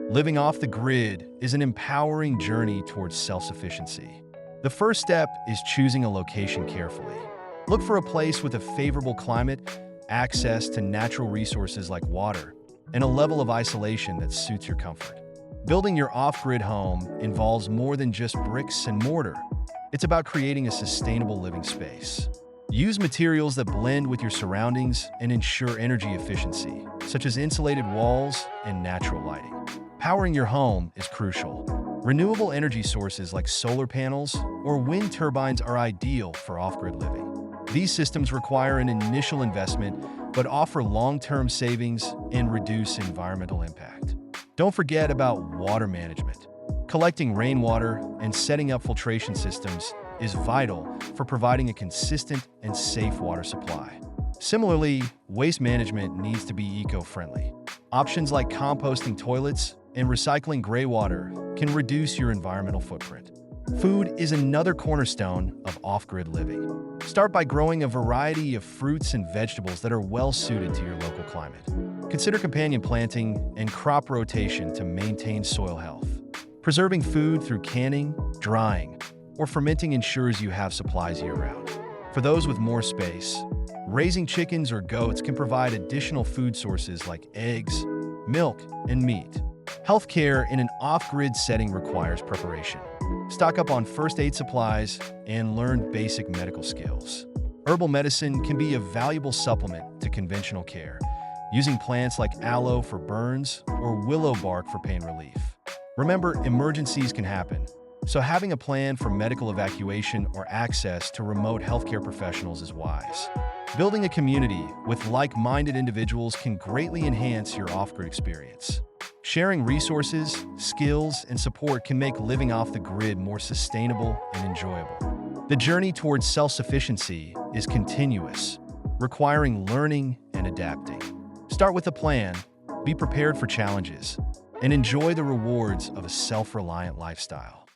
Living off the grid is an empowering journey towards self-sufficiency. The first step is choosing a location carefully. Look for a place with a favorable climate, access to natural resources like water, and a level of isolation that suits your comfort. Building your off-grid home involves more than just bricks and mortar. It's about creating a sustainable living space. Use materials that blend with your surroundings and ensure energy efficiency, such as insulated walls and natural lighting. Powering your home is crucial. Renewable energy sources like solar panels or wind turbines are ideal for off-grid living. These systems require an initial investment but offer long-term savings and reduce environmental impact. Don't forget about water management. Collecting rainwater and setting up filtration systems is vital for providing a consistent and safe water supply. Similarly, waste management needs to be eco-friendly. Options like composting toilets and recycling gray water can reduce your environmental footprint. Food is another cornerstone of off-grid living. Start by growing a variety of fruits and vegetables that are well-suited to your local climate. Consider companion planting and crop rotation to maintain soil health. Preserving food through canning, drying, or fermenting ensures you have supplies year-round. For those with more space, raising chickens or goats can provide additional food sources like eggs, milk, and meat. Healthcare in an off-grid setting requires preparation. Stock up on first aid supplies and learn basic medical skills. Herbal medicine can be a valuable supplement to conventional care, using plants like aloe for burns or willow bark for pain relief. Remember, emergencies can happen, so having a plan for medical evacuation or access to remote healthcare professionals is wise. Building a community with like-minded individuals can greatly enhance your off-grid experience. Sharing resources, skills, and support can make living off the grid more sustainable and enjoyable. The journey towards self-sufficiency is continuous, requiring learning and adapting. Start with a plan, be prepared for challenges, and enjoy the rewards of a self-reliant lifestyle.